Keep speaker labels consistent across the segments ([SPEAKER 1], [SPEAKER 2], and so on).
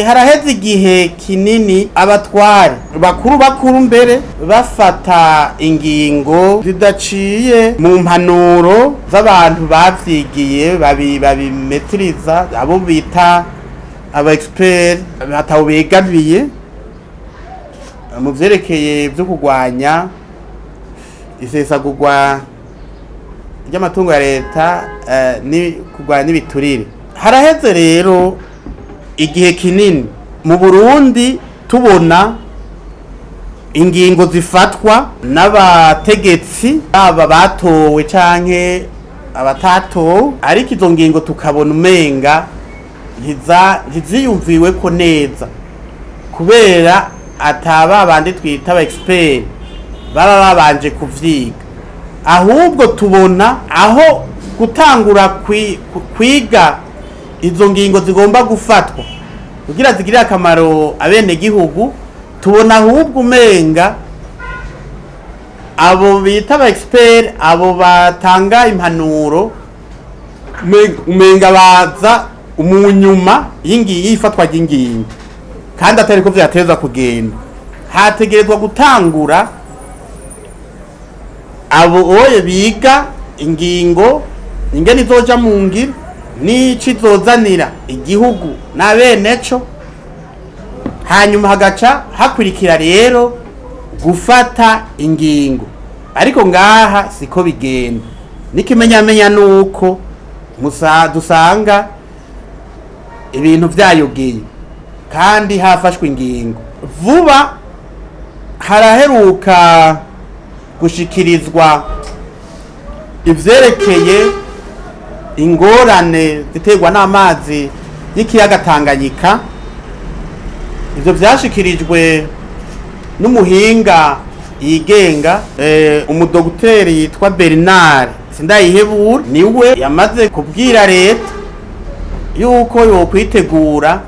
[SPEAKER 1] haraheze igihe kinini abatware bakuru mbere bafata ingingo zidaciye mu mpanuro z'abantu bavyigiye babimetiriza abo bita aba expert bataho begamiye mu vyerekeye byo kugwanya isesagurwa ry'amatungo ya leta ni kugwanya n'ibiturire. Haraheze rero igihe kinini mu Burundi tubona ingingo zifatwa n'abategetsi aba batowe canke abatatowe, ariko izo ngingo tukabona umenga ntiziyumviwe ko neza kubera ataba bandi twita aba expert baba babanje kuvyiga, ahubwo tubona aho gutangura kwiga izo ngingo zigomba gufatwa kugira zigirire akamaro abene gihugu, tubona ahubwo umenga abo bita aba expert abo batanga impanuro umenga baza umunyuma y'ifatwa ry'ingingo kandi atari ko vyateza kugenda. Hategerezwa gutangura abo oye biga ingingo ingene izoja mu ngiro n'ici zozanira igihugu n'abeneco, hanyuma hagaca hakurikira rero gufata ingingo. Ariko ngaha siko bigenda, nikimenyamenya nuko dusanga ibintu vyayogeye kandi hafashwe ingingo. Vuba haraheruka gushikirizwa ivyerekeye ingorane ziterwa n'amazi y'ikiyaga Tanganyika. Ivyo vyashikirijwe n'umuhinga yigenga umudogiteri yitwa Bernard Sindayihebura, niwe yamaze kubwira leta yuko yokwitegura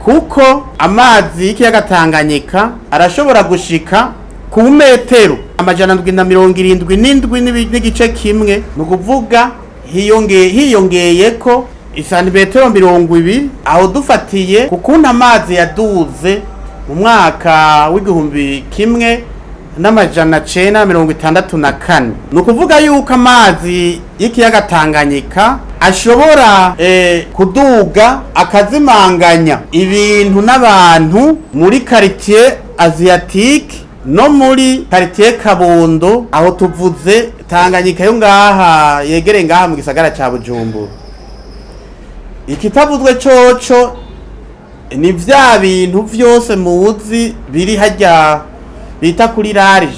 [SPEAKER 1] kuko amazi y'ikiyaga Tanganyika arashobora gushika ku metero 777 n'igice kimwe, ni ukuvuga hiyongeye ko isantimetero 20, aho dufatiye kukuntu amazi yaduze mu mwaka w'igihumbi kimwe n'amajana 964. Ni ukuvuga yuko amazi y'ikiyaga Tanganyika ashobora kuduga akazimanganya ibintu n'abantu muri quartier asiatique no muri quartier Kabondo, aho tuvuze Tanganyika yo ngaha yegere ngaha mu gisagara ca Bujumbura. Ikitavuzwe coco ni vya bintu vyose muzi biri hajya bita kuri large,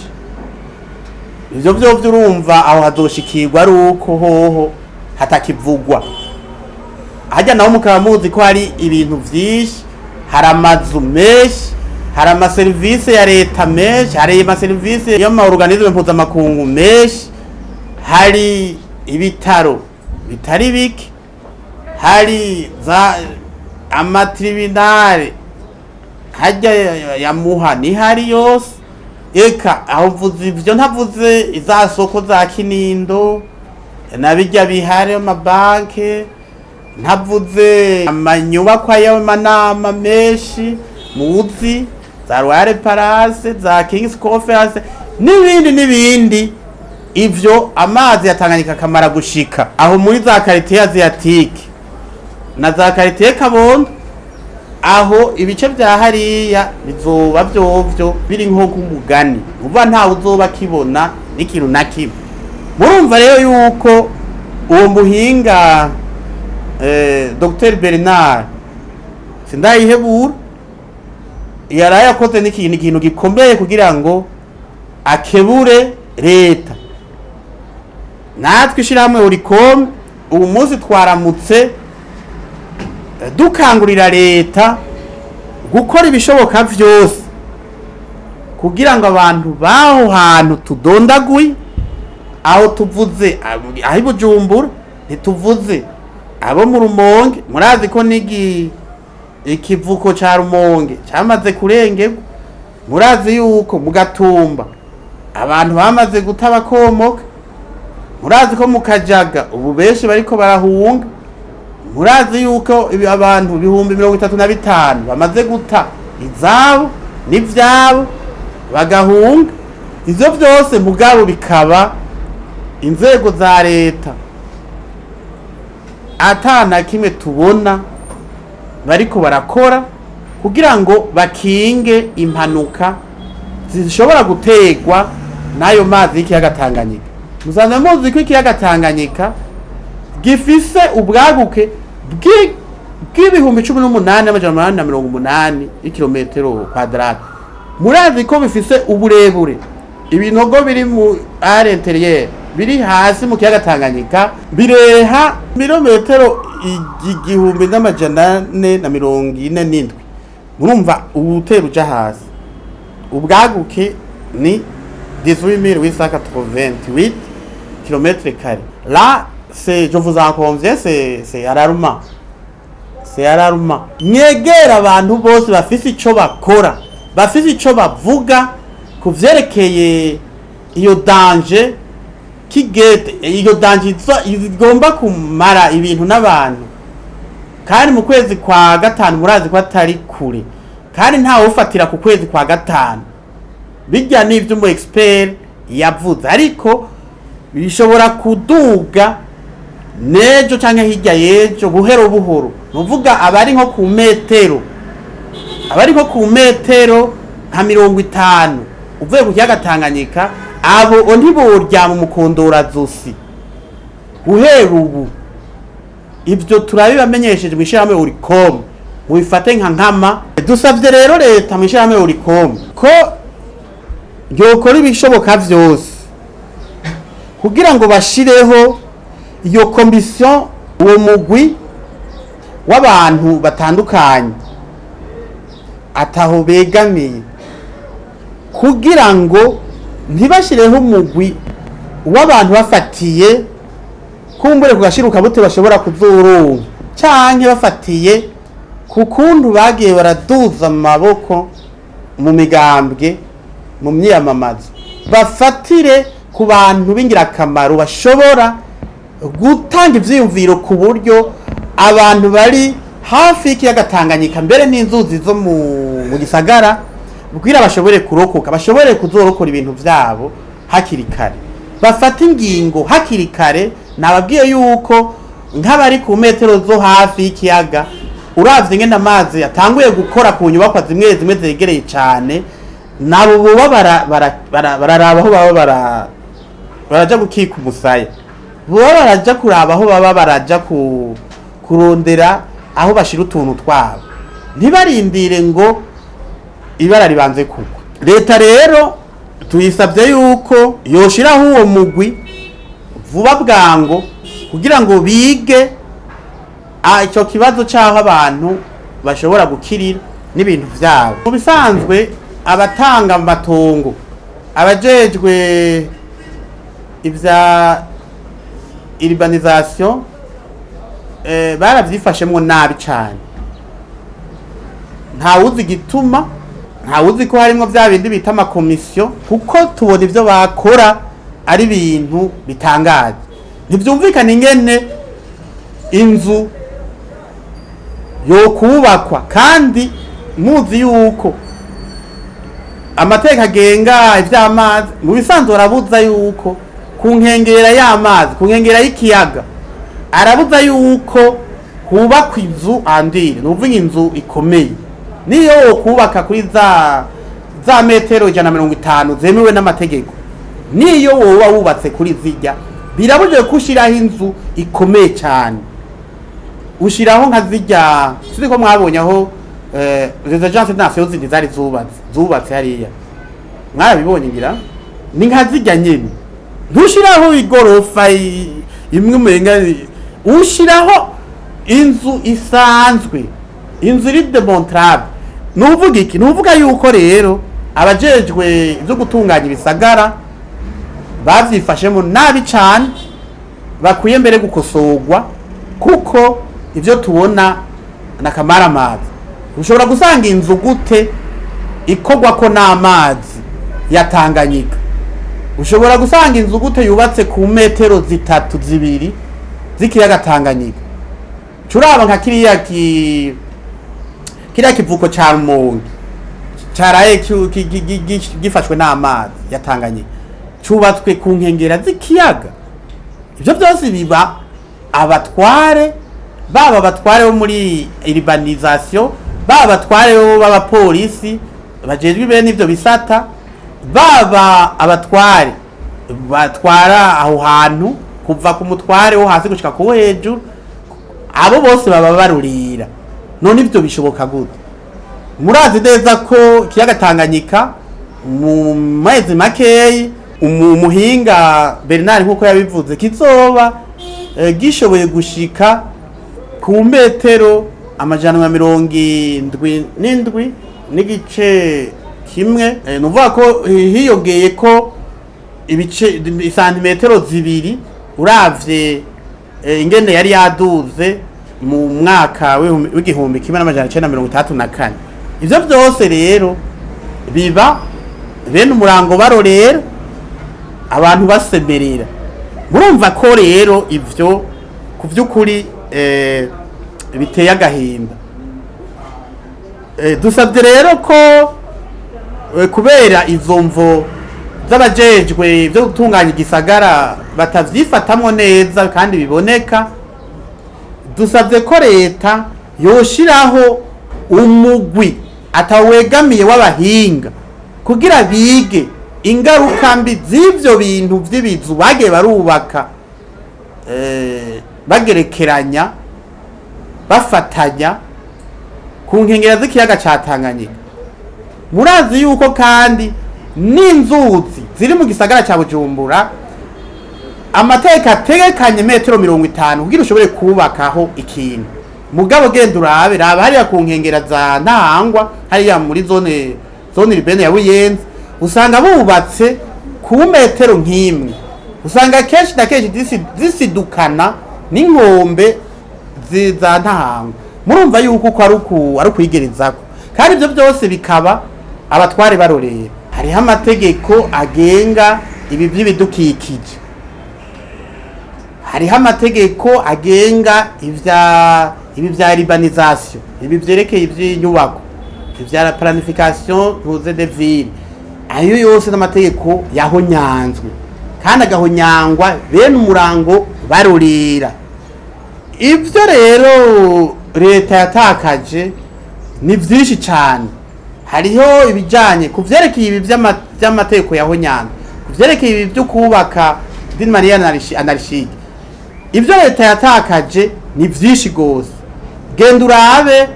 [SPEAKER 1] ivyo vyo urumva aho hazoshikirwa ari uko hoho hatakivugwa. Hajya naho mukaba muzi ko hari ibintu vyinshi, hari amazu menshi, hari amaserivisi ya leta menshi, hari amaserivisi y'amaorganisme mpuzamakungu menshi, hari ibitaro bitari bike, hari za amatribunale hajya ya Muha ni hari yose. Eka aho mvuze ivyo ntavuze izasoko za Kinindo nabijya bihari amabanke, ntavuze amanyubakwa y'amanama menshi muzi za Royal Palace, za King's Conference n'ibindi. Ivyo amazi yatanganyika kamara gushika aho muri za quartier asiatique na za quartier Kabondo, aho ibice vya hariya bizoba vyovyo biri nko kumugani, uva nta uzoba kibona n'ikintu na kimwe. Murumva rero yuko uwo muhinga Dr Bernard Sindayihebura yarayakoze n'ikintu gikomeye kugira ngo akebure leta. Natwe ishiramwe Uricom ubu munsi twaramutse dukangurira leta gukora ibishoboka vyose kugira ngo abantu baho hantu tudondaguye, aho tuvuze aho Bujumbura, ntituvuze abo mu Rumonge. Murazi ko ikivuko ca Rumonge cyamaze kurengerwa, murazi yuko mu Gatumba abantu bamaze gutabakomoka, murazi ko mu Kajaga ubu benshi bariko barahunga, murazi yuko abantu ibihumbi 35 bamaze guta izabo n'ivyabo bagahunga. Ivyo byose mugabo bikaba inzego za leta atana kimwe tubona bariko barakora kugira ngo bakinge impanuka zishobora gutegwa n'ayo mazi y'ikiyaga Tanganyika. Musanze muzi ko ikiyaga Tanganyika gifise ubwaguke bw'ibihumbi 18,880 ikilometero kwadrate. Murazi ko bifise uburebure ibinogo biri mu are intérieur biri hasi mu kiyaga Tanganyika bireha kilometero 1,447. Murumva ubutero uja hasi ubwaguke ni 18,888 km². Là, c'est, je vous en conviens, c'est alarmant. C'est alarmant. Nyegera abantu bose bafise ico bakora, bafise ico bavuga kuvyerekeye iyo danger kigete, iyo danger igomba kumara ibintu n'abantu. Kandi mu kwezi kwa gatanu murazi ko atari kure. Kandi nta ufatira ku kwezi kwa gatanu. Bijya n'ivyo mu expert yavuze, ariko bishobora kuduga nejo canke hirya yejo buhero buhoro. Nuvuga abari nko ku metero nka 50 uvuye ku kiyaga Tanganyika, abo ntiborya mu mukondora zosi guhera ubu. Ibyo turabibamenyesheje mu ishyirahamwe Uricom, mubifate nka nkama. Dusavye rero leta mu ishyirahamwe Uricom ko yokora ibishoboka vyose kugira ngo bashireho iyo commission, uwo mugwi w'abantu batandukanye ataho begamiye, kugira ngo ntibashireho umugwi w'abantu bafatiye kumbure kugashiruka bute bashobora kuzurunga, canke bafatiye ku kuntu bagiye baraduza amaboko mu migambwe mu myiyamamazo. Bafatire ku bantu b'ingirakamaro bashobora gutanga ivyiyumviro ku buryo abantu bari hafi y'ikiyaga Tanganyika mbere n'inzuzi zo mu gisagara bwira bashobore kurokoka, bashobore kuzorokora ibintu vyabo hakiri kare. Bafata ingingo hakiri kare. Nababwiye yuko nk'abari ku metero zo hafi y'ikiyaga, uravye ngene amazi yatanguye gukora ku nyubakwa zimwe zimwe zegereye cyane, nabo boba bararaba aho baba baraja gukika umusaya, boba baraja kuraba aho baba baraja kurondera aho bashira utuntu twabo, ntibarindire ngo ibara ribanze kugwa. Leta rero tuyisabye yuko yoshiraho uwo mugwi vuba bwango kugira ngo bige icyo kibazo cyaho abantu bashobora gukirira n'ibintu vyabo. Mu bisanzwe abatanga amatongo, abajejwe ivya urbanisation baravyifashemwo nabi cyane. Nta wuzi gituma, nta wuzi ko harimo vya bindi bita amakomisiyo, kuko tubona ivyo bakora ari ibintu bitangaje. Ntibyumvikana ingene inzu yo kubakwa kandi muzi yuko amateka agenga ivy'amazi mu bisanzwe arabuza yuko ku nkengera y'amazi, ku nkengera y'ikiyaga arabuza yuko hubakwa inzu andire, nuvuga inzu ikomeye. Niyo wo kubaka kuri za metero 150 zemewe n'amategeko, niyo wowe wubatse kuri zijya, birabujije kushiraho inzu ikomeye cyane. Ushiraho nka zijya siko mwabonye aho les agences nationales zindi zari zubatse hariya, mwabibonye ngira ni nka zijya nyene. Ntushiraho igorofa imwe umenga, ushiraho inzu isanzwe, inzu iri demontrable. Nuvuga iki? Nuvuga yuko rero abajejwe byo gutunganya ibisagara bavyifashemo nabi cyane, bakwiye mbere gukosorwa, kuko ivyo tubona nakamara amazi. Ushobora gusanga inzu gute ikogwa ko n'amazi ya Tanganyika? Ushobora gusanga inzu gute yubatse ku metero 3-2 z'ikiyaga Tanganyika? curaba nka kiriya kivuko ca Rumonge caraye gifashwe n'amazi yatanganye cubatswe ku nkengera z'ikiyaga. Ivyo byose biba abatware bo muri urbanisation, abatware b'abapolisi bajejwe bene ivyo bisata, abatware batwara aho hantu kuva ku mutware wo hasi gushika ku hejuru, abo bose baba barurira. None ivyo bishoboka gute? Murazi neza ko kiyaga Tanganyika mu mezi makeyi umuhinga Bernard nkuko yabivuze kizoba gishoboye gushika ku metero 177 n'igice kimwe, nuvuga ko hiyongeye ko ibice santimetero zibiri uravye ingene yari yaduze mu mwaka w'igihumbi 1934. Ivyo byose rero biba bene umurango barorera abantu basemerera. Murumva ko rero ivyo kuvyukuri biteye agahinda. Dusabye rero ko kubera izo mvo z'abajejwe byo gutunganya igisagara batavyifatamwo neza kandi biboneka, dusabye ko leta yoshiraho umugwi atawegamiye w'abahinga kugira bige ingaruka mbi z'ivyo bintu vy'ibizu bagiye barubaka bagerekeranya bafatanya ku nkengera z'ikiyaga ca Tanganyika. Murazi yuko kandi n'inzuzi ziri mu gisagara ca Bujumbura amateka ategekanye metero 50 kugira ushobore kubakaho ikintu. Mugabo genda urabe hariya ku nkengera za Ntahangwa hariya muri zone urbaine ya Buyenzi usanga bubatse ku metero nk'imwe, usanga kenshi na kenshi zisidukana n'inkombe za Ntahangwa. Murumva yuko ko ari kwigerezako, kandi ibyo byose bikaba abatware barorera. Hariho amategeko agenga ibi by'ibidukikije, hariho amategeko agenga ibi vya urbanisation, ibi vyerekeye ivy'inyubako, ivya planification de ville. Ayo yose n'amategeko yahonyanzwe kandi agahonyangwa bene umurango barorera. Ivyo rero leta yatakaje ni vyinshi cyane. Hariho ibijanye kuvyerekeye ibi vy'amategeko yahonyanzwe, kuvyerekeye ibi byo kubaka d'une manière anarchique. Ivyo leta yatakaje ni vyinshi gose. Genda urabe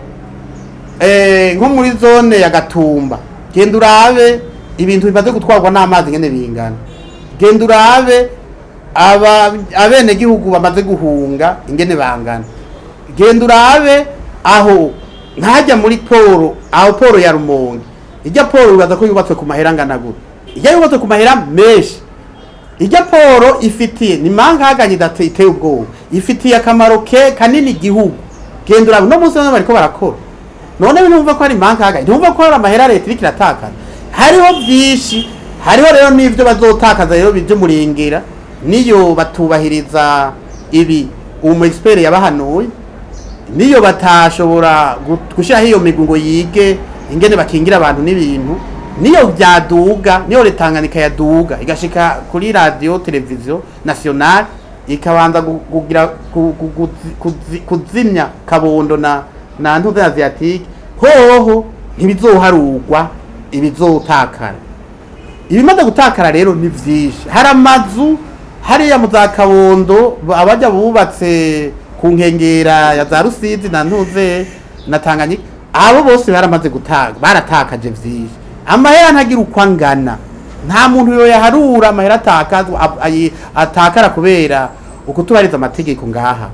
[SPEAKER 1] nko muri zone ya Gatumba, genda urabe ibintu bimaze gutwarwa n'amazi ngene bingana. Genda urabe abene gihugu bamaze guhunga ingene bangana. Genda urabe aho nkajya muri poro ya Rumonge. Ijya poro ubaza ko yubatswe ku mahera ngana gute? Ijya yubatswe ku mahera menshi. Ijya poro ifitiye ni mankaganye dateye ubwo, ifitiye akamaro kanini igihugu. Genda urabe no musi bano bariko barakora. None binumva ko ari mankaganye, ntumva ko ari amahera leta iriko iratakaza. Hariho byinshi, hariho rero n'ivyo bazotakaza rero bije murengera niyo batubahiriza ibi umu expert yabahanuye, niyo batashobora gushiraho iyo migungo yige ingene bakingira abantu n'ibintu, niyo byaduga, niyo Tanganyika yaduga igashika kuri radio television nationale ikabanza kugira kuzimya Kabondo na ntuze Asiatique, hoho ntibizoharugwa ibizotakara. Ibimaze gutakara rero ni vyinshi. Hari amazu hariya mu za Kabondo abaja bubatse ku nkengera ya za Rusizi na ntuze na Tanganyika, abo bose baramaze baratakaje vyinshi. Amahera ntagira uko angana, nta muntu yo yaharura amahera atakara kubera ukutubariza amategeko ngaha.